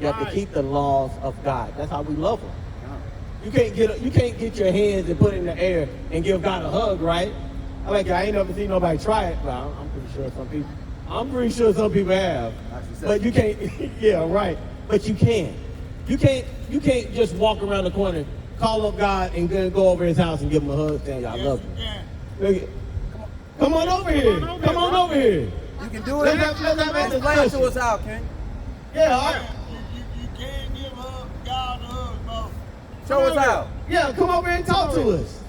You have to keep the laws of God. That's how we love Him. You can't get your hands and put it in the air and give God a hug, right? I ain't never seen nobody try it. Well, I'm pretty sure some people have. But you can't. Yeah, right. But you can. You can't just walk around the corner, call up God, and then go over His house and give Him a hug, saying, "I love you." Come on over here. Come on over here. You can do it. Let's have a discussion. To us out, King. Yeah, all right. You can't give God a hug, bro. Show us out. Yeah, come over and talk to us.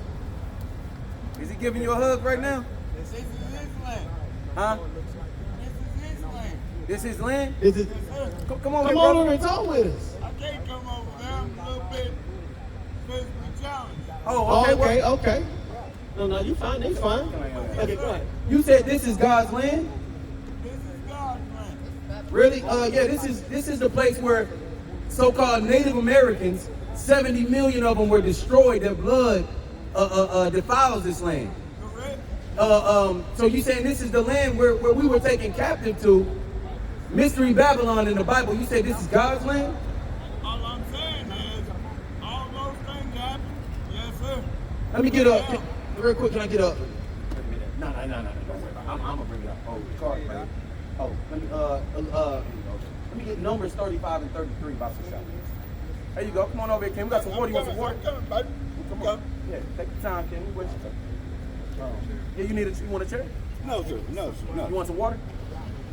Is he giving you a hug right now? This is his land. Huh? This is his land. This is land? This is. Come on, Come over and talk with us. I can't come over there. I'm a little bit physically challenged. Oh, okay. No, you fine. They fine. Okay, go ahead. You said this is God's land? This is God's land. Really? Yeah, this is the place where so-called Native Americans, 70 million of them were destroyed. Their blood defiles this land. Correct. So you saying this is the land where we were taken captive to? Mystery Babylon in the Bible. You say this is God's land? All I'm saying is, all those things happen. Yes, sir. Let me get up. Real quick, can I get up? No. Don't worry about it. I'm gonna bring it up. Oh, card, right? Oh, let me get numbers 35 and 33 about some stuff. There you go. Come on over here, Ken. We got some water. You want some water? I'm coming, baby. Come on. Yeah, take your time, Ken. We with you. Yeah, you want a chair? No, sir. You want some water?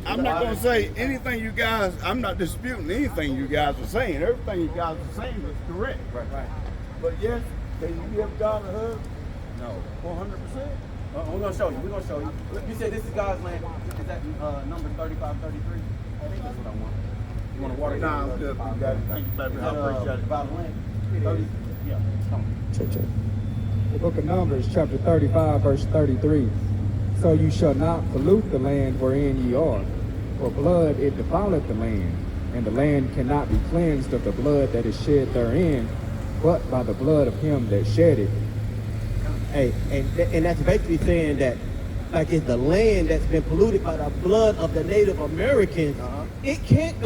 I'm not going to say anything you guys, I'm not disputing anything you guys are saying. Everything you guys are saying is correct. Right. But yes, can you give God a hug? No. 100%? We're going to show you. You said this is God's land. Is that number 35, 33? I think that's what I want. You want a water? Nah, I'm good. You got it. Thank you, baby. I appreciate it. About land? 30? Yeah. Come on. Check. The book of Numbers, chapter 35, verse 33. So you shall not pollute the land wherein ye are, for blood it defileth the land, and the land cannot be cleansed of the blood that is shed therein, but by the blood of him that shed it. Hey, and that's basically saying that, like, it's the land that's been polluted by the blood of the Native Americans. It can't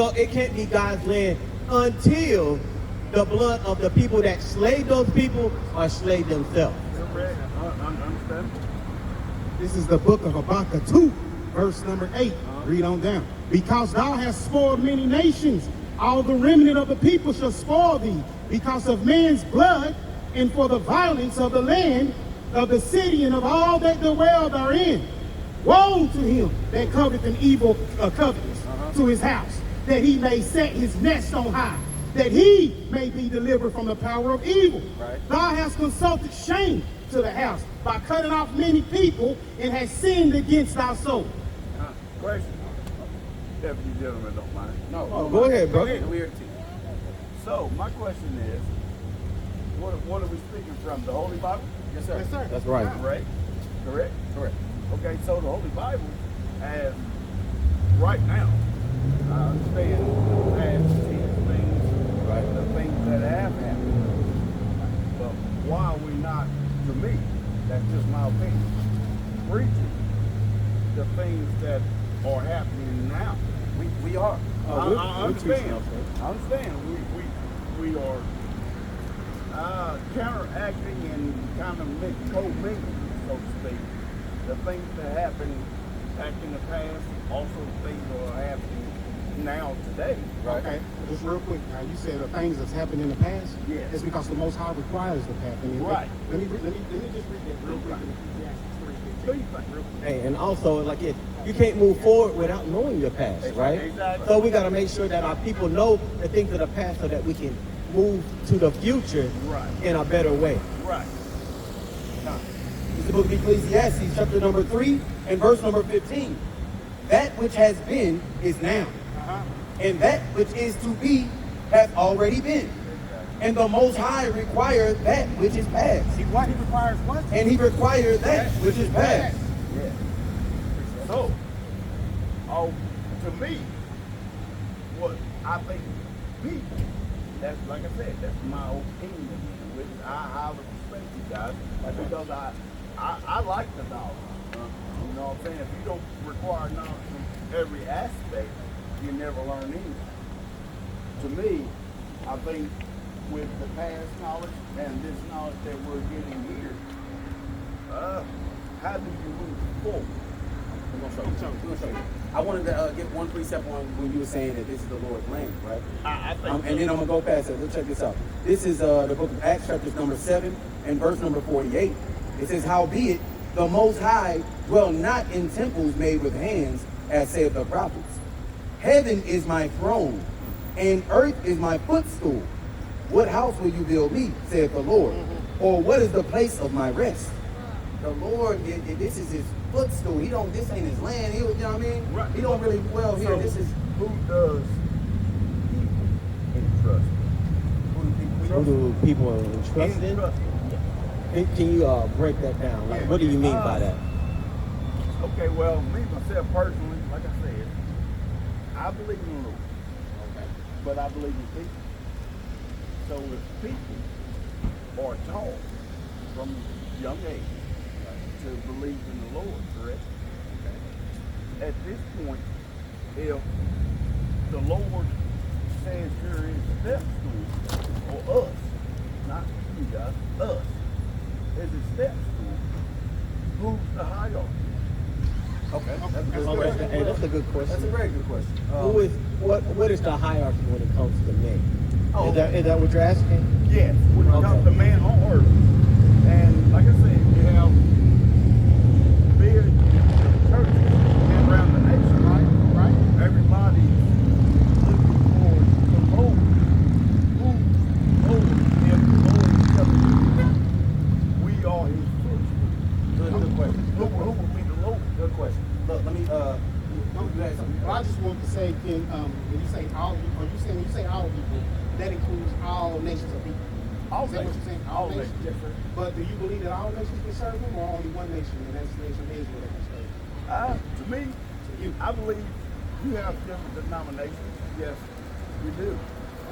be God's land until the blood of the people that slayed those people are slayed themselves. Correct. I understand. This is the book of Habakkuk 2, verse number 8. Read on down. Because thou hast spoiled many nations, all the remnant of the people shall spoil thee, because of man's blood, and for the violence of the land, of the city, and of all that dwell therein. Woe to him that coveteth an evil covetance to his house, that he may set his nest on high, that he may be delivered from the power of evil. Right. Thou hast consulted shame to the house by cutting off many people, and has sinned against thy soul. Question. If you gentlemen don't mind. No. Go ahead, bro. Weird too. So, my question is, what are we speaking from? The Holy Bible? Yes, sir. Yes, sir. That's right. Correct? Correct. Okay, so the Holy Bible has, right now, I understand the past tense things, right, the things that have happened. But why are we not, to me, that's just my opinion, preaching the things that are happening now? We are. I understand. I understand. We are counteracting and kind of co-mingling, so to speak, the things that happened back in the past, also things that are happening now today. Right. Okay, just real quick. Now, you said the things that's happened in the past. Yes. It's because the Most High requires it to happen. Right. Let me just read that real quick. Do you think? Hey, and also, like, you can't move forward without knowing your past, right? Exactly. So we got to make sure that our people know the things of the past so that we can move to the future in a better way. Right. It's the book of Ecclesiastes, chapter number 3 and verse number 15. That which has been is now, and that which is to be hath already been. And the Most High requires that which is past. He requires what? And he requires that which is past. Yeah. So, to me, what I think people, that's like I said, that's my opinion, which I highly respect you guys, because I like the knowledge. You know what I'm saying? If you don't require knowledge from every aspect, you never learn anything. to me, I think with the past knowledge and this knowledge that we're getting here, how do you move forward? We're gonna show you. I wanted to get one precept on when you were saying that this is the Lord's land, right? I think And then I'm gonna go past it. Let's check this out. This is the book of Acts, chapter number 7 and verse number 48. It says, "Howbeit the Most High dwell not in temples made with hands, as saith the prophets. Heaven is my throne, and earth is my footstool. What house will you build me, saith the Lord? Or what is the place of my rest?" The Lord, this is his footstool. This ain't his land. You know what I mean? Right. He don't really dwell here. So This is who does people entrust? Who do people entrust in? Entrust. Can you break that down? Like, what do you mean by that? Okay, well, me myself personally, like I said, I believe in the Lord, but I believe in people. So if people are taught from a young age to believe in the Lord, correct? At this point, if the Lord says there is a step stool for us, not you guys, us, is a step stool, who's the hierarchy? okay. Hey, that's a good question. That's a very good question. What is the hierarchy when it comes to men? Oh, Is that what you're asking? yes, when it Okay. comes to man on earth. And like I said, you have big churches around the nation, right? Everybody's looking for the Lord. Who's Lord? If the Lord is telling you, we are his footstool. Good question. Who will be the Lord? Good question. Look, let me you had something. Well, I just want to say, when you say all people, when you say all people, that includes all nations of people. All Is that what nations. you're saying? All nations, yes, sir. But do you believe that all nations can serve him, or only one nation, and that's the nation of Israel that can serve him? To me, I believe you have different denominations. Yes, you do.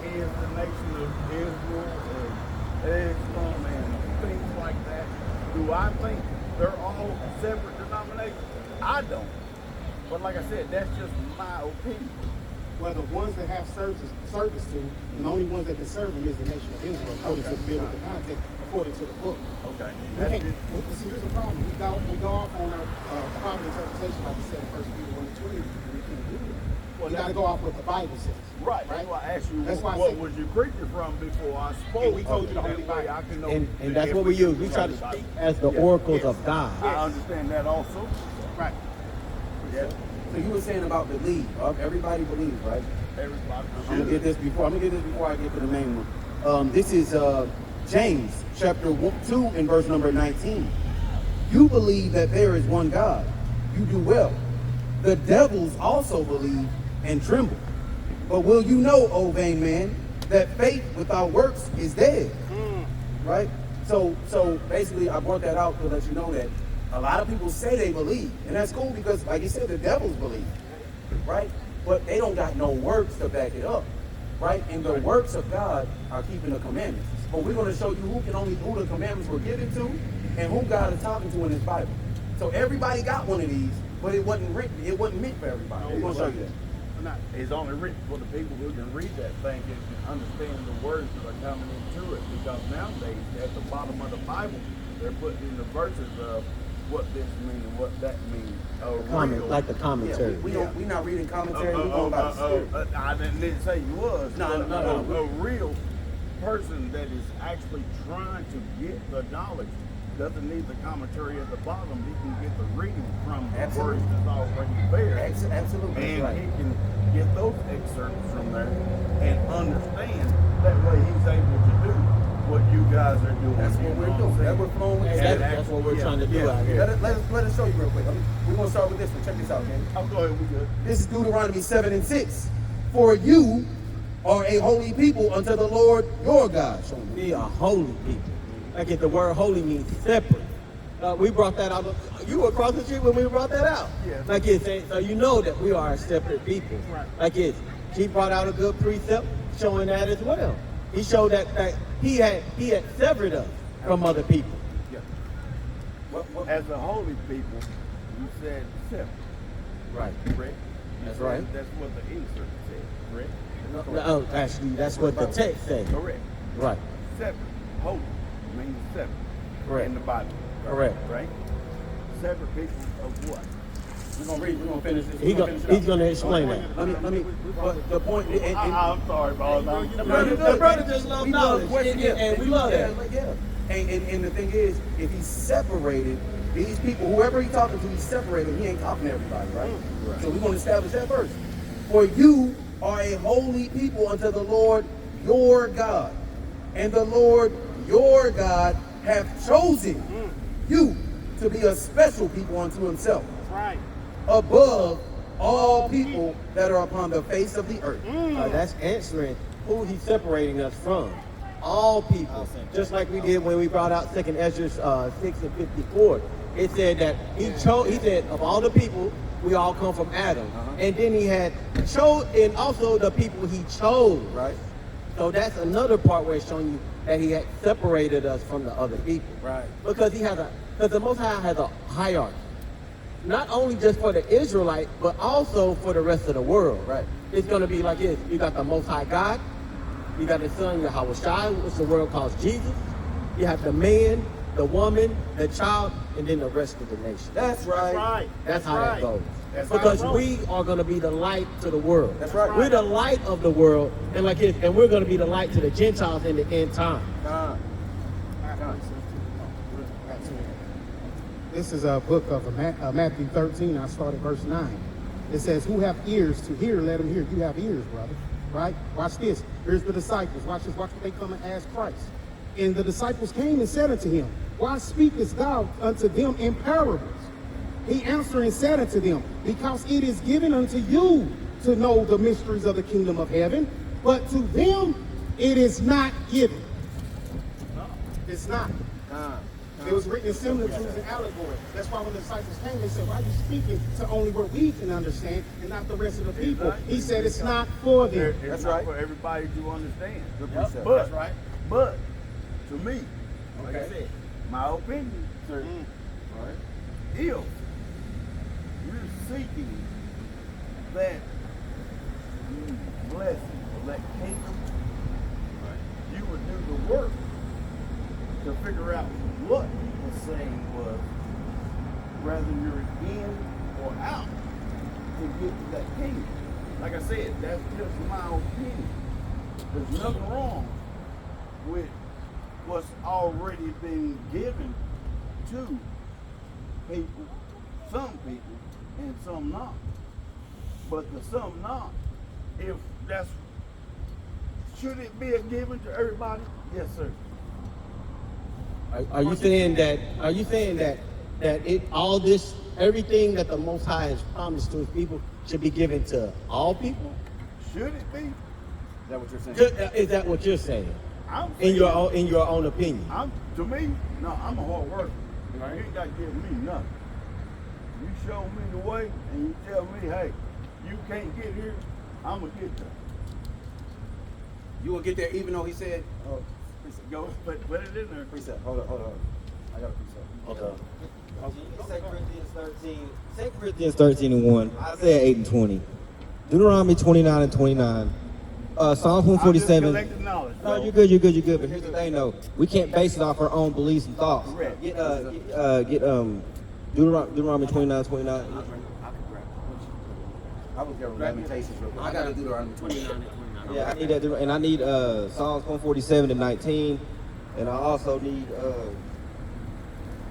Is the nation of Israel and Islam and things like that. Do I think they're all separate denominations? I don't. But like I said, that's just my opinion. Well, the ones that have service to, and the only ones that can serve him is the nation of Israel, according to the biblical context, according to the book. Okay. We can't, see, here's the problem. We go off on our proper interpretation, like you said in 1 Peter 1:20. We can't do it. Well, We got to go off what the Bible says. Right. That's why I asked you That's why I what said- was you preaching from before I spoke. And we told you the That Holy way Bible. I can know And that's what we use. We try to speak as the oracles of God. I understand that also. Right. Yeah. So you were saying about believe. Everybody believes, right? Everybody. I'm gonna get this before I get to the main one. This is James chapter 2 and verse number 19. You believe that there is one God. You do well. The devils also believe and tremble. But will you know, O vain man, that faith without works is dead? Right? So basically I brought that out to let you know that a lot of people say they believe. And that's cool because, like you said, the devils believe. Right? But they don't got no works to back it up, right? And the works of God are keeping the commandments. But we're going to show you who the commandments were given to, and who God is talking to in His Bible. So everybody got one of these, but it wasn't written. It wasn't meant for everybody. We're going to show you that. It's only written for the people who can read that thing and can understand the words that are coming into it. Because nowadays, at the bottom of the Bible, they're putting in the verses of what this means and what that means. Like the commentary. Yeah, we're not reading commentary. We're going by the Spirit. I didn't say you was. No. A real person that is actually trying to get the knowledge doesn't need the commentary at the bottom. He can get the reading from the Absolutely. words that's already there. Absolutely. And Right. he can get those excerpts from there and understand. That way he's able to do what you guys are doing. That's what we're doing. That we're flowing with. That's what we're trying to do out here. Let us show you real quick. We're going to start with this one. Check this out, man. I'll go ahead, we good. This is Deuteronomy 7 and 6. For you are a holy people unto the Lord your God. Show me. We are holy people. Like if the word holy means separate. We brought that out. You were across the street when we brought that out. Yeah. Like it's so you know that we are a separate people. Right. Like it's he brought out a good precept showing that as well. He showed that he had severed us from other people. Yeah. What? As a holy people, you said separate. Right. Correct? That's right. That's what the insert said, correct? No, actually, that's what the text says. Correct. Right. Separate. Holy means separate. Correct. In the Bible. Correct. Right? Separate people of what? We're gonna read. We're gonna finish this. He's going to explain that. Let me. But the point. I'm sorry, boss. The brother just loves We knowledge, love and we love that. Yeah. And the thing is, if he's separated, these people, whoever he's talking to, he's separated. He ain't talking to everybody, right? So we're going to establish that first. For you are a holy people unto the Lord your God, and the Lord your God hath chosen you to be a special people unto himself, Right. above all people that are upon the face of the earth. That's answering who he's separating us from. All people, just like we did when we brought out 2nd Ezra 6 and 54. It said that he chose. He said of all the people, we all come from Adam, and then he had chose, and also the people he chose. Right. So that's another part where it's showing you that he had separated us from the other people. Right. Because because the Most High has a hierarchy, not only just for the Israelite, but also for the rest of the world. Right. It's going to be like this: you got the Most High God, you got the Son Yahweh Shai, which the world calls Jesus. You have the man, the woman, the child, and then the rest of the nation. That's right. Right. That's how that goes. That's how Because it goes. we are going to be the light to the world. That's right. We're the light of the world, and like this, and we're going to be the light to the Gentiles in the end time. This is a book of Matthew 13. I start at verse 9. It says, who have ears to hear, let them hear. You have ears, brother. Right? Watch this. Here's the disciples. Watch this. Watch what they come and ask Christ. And the disciples came and said unto him, why speakest thou unto them in parables? He answered and said unto them, because it is given unto you to know the mysteries of the kingdom of heaven, but to them it is not given. It's not. It was written in similitudes and allegory. That's why when the disciples came, they said, why are you speaking to only what we can understand and not the rest of the people? He said it's not for them. It's not for everybody to understand. precept. But, That's right. But, to me, like I Okay. said, my opinion, sir, Right. if you're seeking that blessing or that kingdom, you would do the work to figure out what the saying was, whether you're in or out to get to that kingdom. Like I said, that's just my opinion. There's nothing wrong with what's already been given to people, some people, and some not. But the some not, if that's, should it be a given to everybody? Yes, sir. Are you saying that? Are you saying that it all this everything that the Most High has promised to His people should be given to all people? Should it be? Is that what you're saying? Is that what you're saying? I'm In your own opinion? To me, no, I'm a hard worker. You ain't got to give me nothing. You show me the way and you tell me, hey, you can't get here, I'm going to get there. You will get there even though he said, precept. Go, put it in there. Precept. Hold on. I got a precept. Okay. 2 Corinthians 13 and 1, Isaiah 8 and 20, Deuteronomy 29 and 29, Psalm 147. I'm just collecting knowledge. No, bro. you're good. But here's the thing, though, we can't base it off our own beliefs and thoughts. Correct. Get Deuteronomy 29, 29. I can grab it. I was grabbing Lamentations real quick. I got to do the 29 and 29. Yeah, I need that, and I need Psalms 147 and 19, and I also need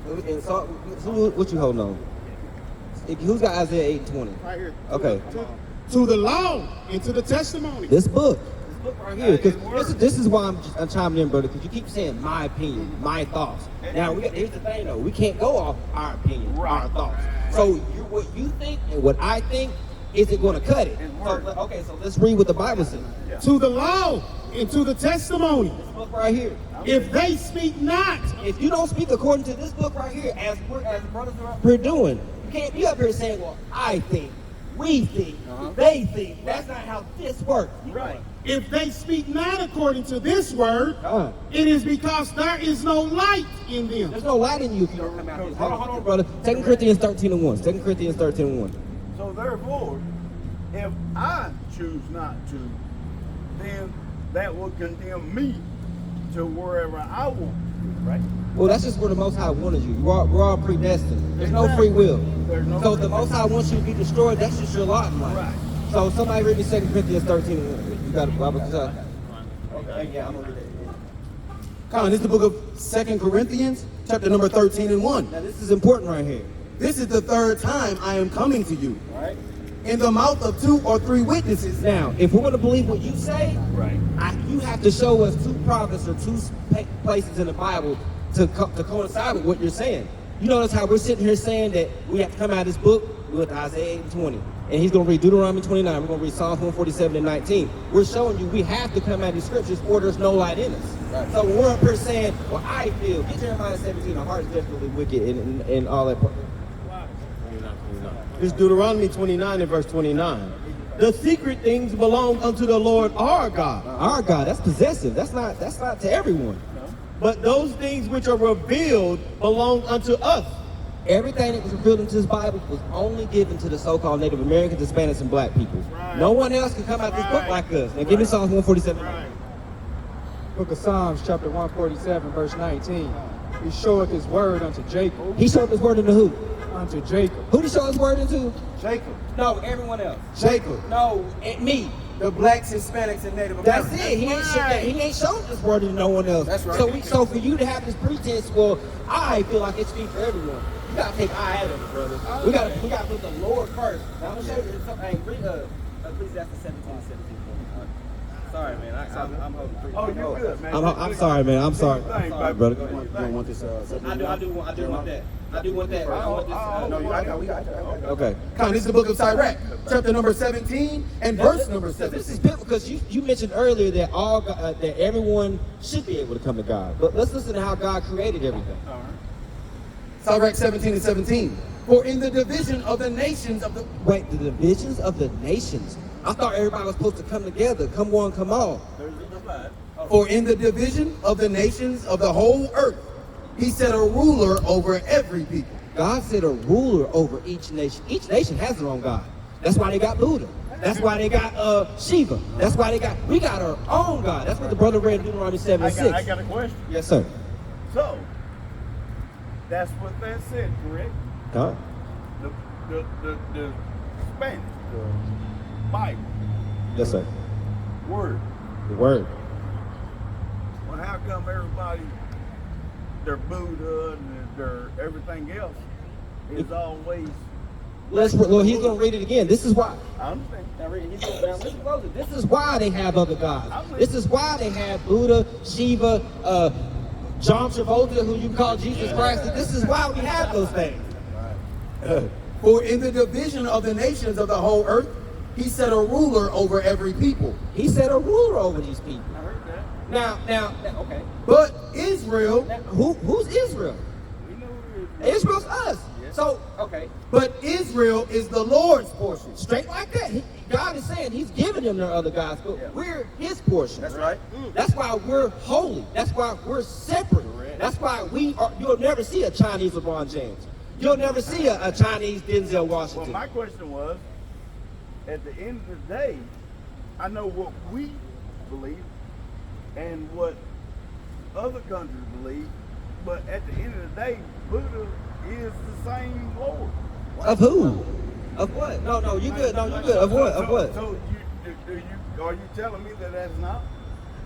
what you holding on? Who's got Isaiah 8 and 20? Right here. Okay. To the law and to the testimony. This book right here, because this is why I'm chiming in, brother, because you keep saying my opinion, my thoughts. Now, here's the thing, though. We can't go off our opinion, our thoughts. So what you think and what I think isn't going to cut it. So let's read what the Bible says. To the law and to the testimony. This book right here. If they speak not, If you don't speak according to this book right here, as brothers are up here doing, you can't be up here saying, well, I think, we think, they think. That's not how this works. Right. if they speak not according to this word, it is because there is no light in them. There's no light in you if you don't come out here. Hold on, brother. 2 Corinthians 13 and 1. 2 Corinthians 13 and 1. So therefore, if I choose not to then that will condemn me to wherever I want to be, right? Well, that's just where the Most High wanted you. We're all predestined. There's no free will. There's no So free the Most High wants you to be destroyed. That's just your lot in life. Right. So somebody read me 2 Corinthians 13. You got a Bible? Okay, yeah, I'm gonna read that. Con, this is the book of 2 Corinthians, chapter number 13 and 1. Now this is important right here. This is the third time I am coming to you. Right. In the mouth of 2 or 3 witnesses. Now, if we're going to believe what you say, Right. you have to show us 2 prophets or 2 places in the Bible to coincide with what you're saying. You notice how we're sitting here saying that we have to come out of this book with Isaiah 8 and 20. And he's going to read Deuteronomy 29. We're going to read Psalms 147 and 19. We're showing you we have to come out of these scriptures or there's no light in us. Right. So when we're up here saying, well, I feel, get Jeremiah 17, the heart is desperately wicked and all that. It's Deuteronomy 29 and verse 29. The secret things belong unto the Lord our God. Our God, that's possessive. That's not to everyone. But those things which are revealed belong unto us. Everything that was revealed into this Bible was only given to the so-called Native Americans, Hispanics, and black people. Right. No one else can come out this book like us. Now give me Psalms 147. Right. Book of Psalms, chapter 147, verse 19. He showeth his word unto Jacob. He showed his word into who? Unto Jacob. Who did he show his word into? Jacob. No, everyone else. Jacob. No, me. The blacks, Hispanics, and Native That's Americans. it. He ain't shown his word to no one else. That's right. So for you to have this pretense, well, I feel like it's speak for everyone. You gotta take I out of it, brother. We gotta put the Lord first. Now I'm gonna show you something. Hey, read Ecclesiastes 17:17. Sorry, man. I'm holding. Oh, you're good, man. I'm sorry, man. I'm sorry. Thanks, Sorry, baby. brother. Do your You thing. don't want this? I do want that. I do want that. I want this. No, I got. We got. Okay. Con, this is the book of Sirach, chapter number 17 and verse number So 7. this is pivotal because you mentioned earlier that that everyone should be able to come to God. But let's listen to how God created everything. All right. Sirach 17 and 17. For in the division of the nations of the Wait, the divisions of the nations. I thought everybody was supposed to come together. Come one, come all. There's the divide. For in the division of the nations of the whole earth, he set a ruler over every people. God said a ruler over each nation. Each nation has their own God. That's why they got Buddha. That's why they got Shiva. That's why we got our own God. That's what the brother read in Deuteronomy 7 and 6. I got a question. Yes, sir. So, that's what that said, correct? God. The Spanish, the Bible, Yes, sir. word. The word. Well, how come everybody, their Buddha and their everything else is always? Well, he's going to read it again. This is why. I understand. Now, listen closer. This is why they have other gods. This is why they have Buddha, Shiva, John Travolta, who you call Jesus Christ. This is why we have those things. For in the division of the nations of the whole earth, he set a ruler over every people. He set a ruler over these people. I heard that. Now, okay. But Israel, Now, who's Israel? We know who it is. Israel's us. So, okay. but Israel is the Lord's portion. Straight like that. God is saying he's giving them their other gods, but we're his portion. That's right. That's why we're holy. That's why we're separate. That's why you'll never see a Chinese LeBron James. You'll never see a Chinese Denzel Well, Washington. my question was, at the end of the day, I know what we believe and what other countries believe, but at the end of the day, Buddha is the same Lord. Of who? Of what? No, you're good. No, you're good. Of what? Of what? So are you telling me that that's not?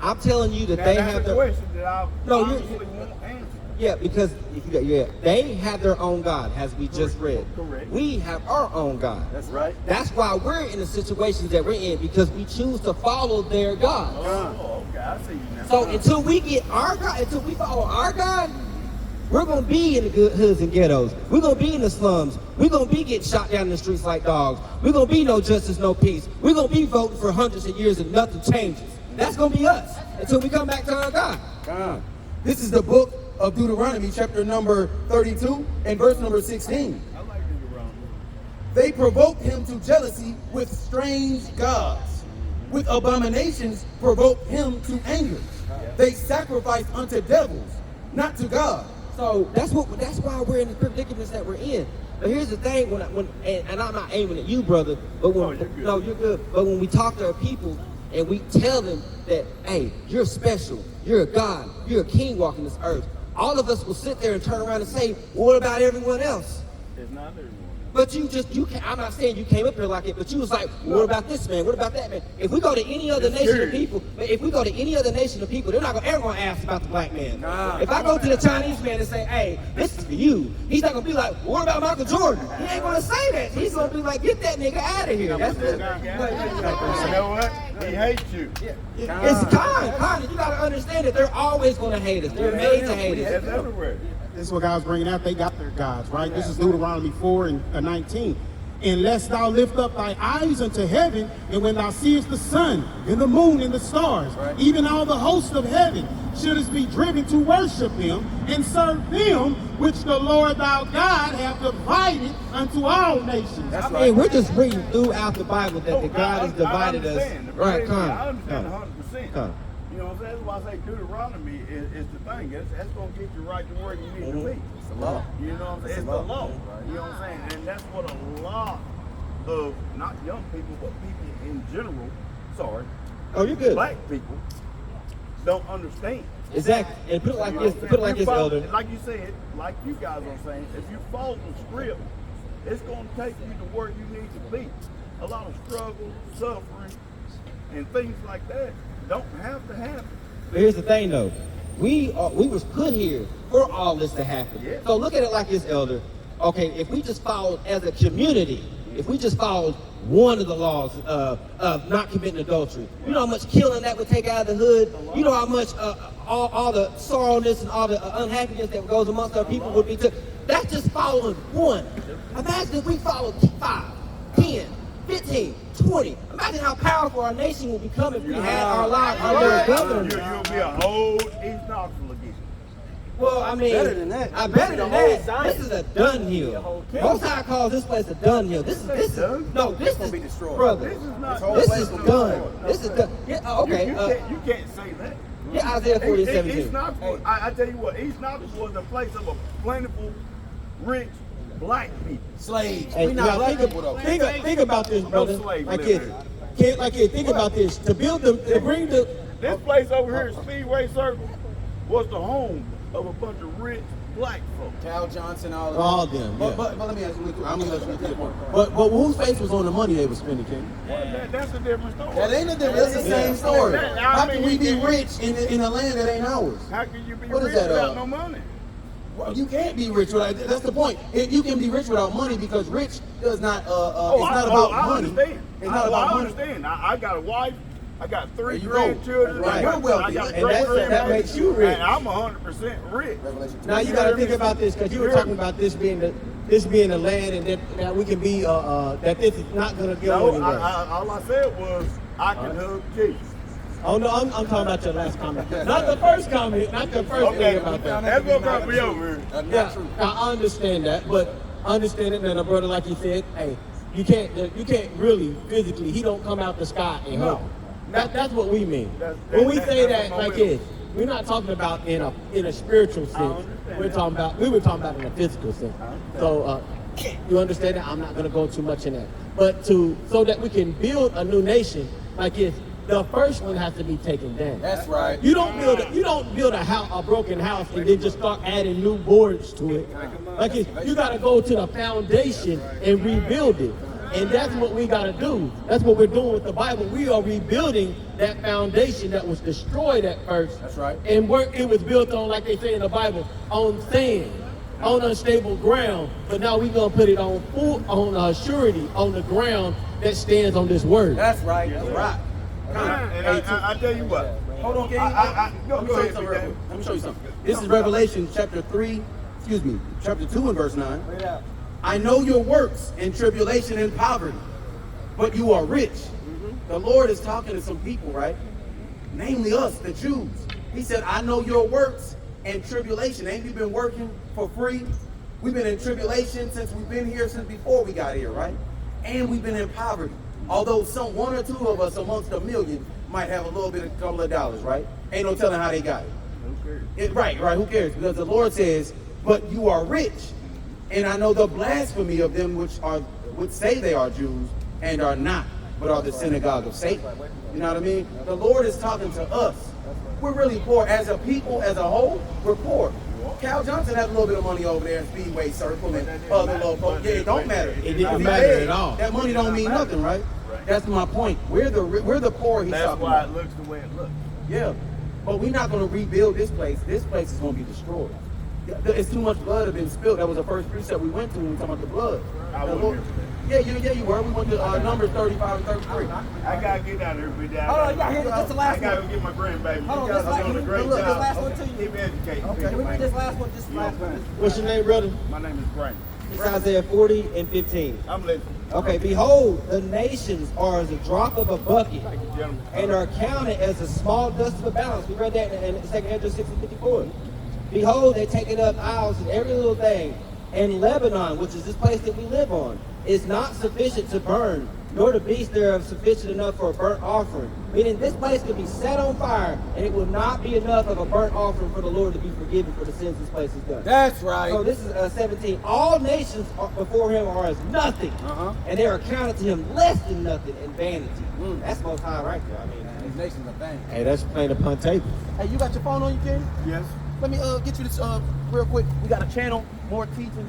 I'm telling you that Now, they that's have a their question that I No, you- obviously won't answer. because they have their own God, as we just read. Correct. We have our own God. That's right. That's why we're in the situations that we're in, because we choose to follow their God. Oh, okay, I see you now. So until we get our God, until we follow our God, we're gonna be in the good hoods and ghettos. We're gonna be in the slums. We're gonna be getting shot down in the streets like dogs. We're gonna be no justice, no peace. We're gonna be voting for hundreds of years and nothing changes. That's gonna be us until we come back to our God. This is the book of Deuteronomy, chapter number 32 and verse number 16. I like Deuteronomy. They provoked him to jealousy with strange gods. With abominations provoked him to anger. They sacrificed unto devils, not to God. So that's why we're in the predicaments that we're in. But here's the thing: and I'm not aiming at you, brother, but when Oh, you're good. no, you're good. But when we talk to our people and we tell them that, hey, you're special, you're a God, you're a king walking this earth, all of us will sit there and turn around and say, well, what about everyone else? It's not everyone. But I'm not saying you came up here like it, but you was like, well, what about this man? What about that man? If we go to any other nation of people, if we go to any other nation of people, they're not ever gonna ask about the black man. If I go to the Chinese man and say, hey, this is for you, he's not gonna be like, well, what about Michael Jordan? He ain't gonna say that. He's gonna be like, get that nigga out of here. That's it. You know what? He hates you. It's kind. You gotta understand that they're always gonna hate us. They're made to hate us. That's everywhere. This is what God was bringing out. They got their gods, right? This is Deuteronomy 4 and 19. Unless thou lift up thy eyes unto heaven, and when thou seest the sun and the moon and the stars, even all the hosts of heaven, shouldest be driven to worship him and serve them which the Lord thy God hath divided unto all nations. I mean, we're just reading throughout the Bible that the God has divided us. Right, I understand 100%. You know what I'm saying? That's why I say Deuteronomy is the thing. That's going to get you right to where you need to be. It's the law. You know what I'm saying? It's the law. You know what I'm saying? And that's what a lot of, not young people, but people in general, Oh, you're good. black people, don't understand. Exactly. And put it like this, Elder. Like you said, like you guys are saying, if you follow the script, it's going to take you to where you need to be. A lot of struggle, suffering, and things like that don't have to happen. But here's the thing, though. We was put here for all this to happen. Yeah. So look at it like this, Elder. Okay, if we just followed as a community, if we just followed one of the laws of not committing adultery, you know how much killing that would take out of the hood? You know how much all the sorrowness and all the unhappiness that goes amongst our people would be took? That's just following one. Imagine if we followed 5, 10, 15, 20. Imagine how powerful our nation would become if we had our lives under a government. You'll be a whole East Knoxville again. Well, I mean, Better than that. Better than that. This is a done hill. Most High calls this place a done hill. This is gonna be destroyed. brother. This is not. This is done. This is done. Yeah, okay. You can't say that. Yeah, Isaiah 40:17. East Knoxville, I tell you what, East Knoxville was a place of a plentiful, rich black people. Slaves. Hey, We not now black people though. think about this, brother. slave Like living it, think about this. To bring the This place over here, Speedway Circle, was the home of a bunch of rich black folk. Cal Johnson, all of all them. them. But, Yeah. but let me ask you, I'm gonna let you get to the point. But whose face was on the money they were spending, King? That's a different story. That ain't a different, that's the same story. That- I How mean, can we you be can- rich in a land that ain't ours? How can you be What is rich that, without no money? Well, you can't be rich without, that's the point. You can be rich without money because rich does not, it's not about I money. understand. It's not about I money. understand. I got a wife. I got 3 There you go. grandchildren. Right. I You're got, wealthy. I got And great that makes you rich. And I'm 100% rich. Revelation Now you got to think about this because you were talking about this being the land and that we can be that this is not going to go No, anywhere. all I said was I can hug Jesus. Oh no, I'm talking about your last comment, not the first comment, not the first Okay, thing about that. that's what brought me over here. Yeah, I understand that, but understand it that a brother like you said, hey, you can't really physically. He don't come out the sky and No. hug. That's what we mean. When we say that like this, we're not talking about in a spiritual sense. understand We were talking about in a physical sense. So you understand that? I'm not going to go too much in that. But so that we can build a new nation like this, the first one has to be taken down. That's right. You don't build a broken house and then just start adding new boards to it. Like you got to go to the foundation and rebuild it. And that's what we got to do. That's what we're doing with the Bible. We are rebuilding that foundation that was destroyed at first. That's right. And it was built on, like they say in the Bible, on sand, on unstable ground. But now we're going to put it on surety, on the ground that stands on this word. That's right. That's right. And I tell you what. Hold on, King. Go Let me show you ahead, something Big real quick. Let me show you something. This is Revelation chapter 2 and verse 9. I know your works in tribulation and poverty, but you are rich. The Lord is talking to some people, right? Namely us, the Jews. He said, I know your works and tribulation. Ain't you been working for free? We've been in tribulation since we've been here, since before we got here, right? And we've been in poverty. Although one or two of us amongst a million might have a little bit, a couple of dollars, right? Ain't no telling how they got it. Right, who cares? Because the Lord says, but you are rich. And I know the blasphemy of them which say they are Jews and are not, but are the synagogue of Satan. You know what I mean? The Lord is talking to us. We're really poor. As a people, as a whole, we're poor. Cal Johnson has a little bit of money over there in Speedway Circle and other little folks. Yeah, it don't matter. It didn't matter at all. That money don't mean nothing, right? That's my point. We're the poor he's That's talking why about. it looks the way it looks. Yeah. But we're not going to rebuild this place. This place is going to be destroyed. It's too much blood have been spilled. That was the first precept we went to when we talking about the blood. I The wasn't Lord- here Yeah, you were. We went to Numbers 35 and 33. I gotta get out of here, big guy. Hold on, you got here. This the I last gotta one. get my grandbaby. Hold on, You this guys are doing a great look, this job. last one to you. Keep educating. Can we read this last one? This You know last what I'm one. saying? What's your name, brother? My name is Brandon. It's Isaiah 40 and 15. I'm listening. Okay, behold, the nations are as a drop of a bucket Thank you, gentlemen. and are counted as a small dust of a balance. We read that in 2 Ezra 6 and 54. Behold, they take it up isles and every little thing. And Lebanon, which is this place that we live on, is not sufficient to burn, nor the beast thereof sufficient enough for a burnt offering. Meaning this place could be set on fire, and it will not be enough of a burnt offering for the Lord to be forgiven for the sins this place has done. That's right. So this is 17. All nations before him are as nothing, and they are counted to him less than nothing in vanity. That's Most High right there. I mean, These nations are bang. Hey, that's plain upon table. Hey, you got your phone on you, Ken? Yes. Let me get you this real quick. We got a channel, more teaching.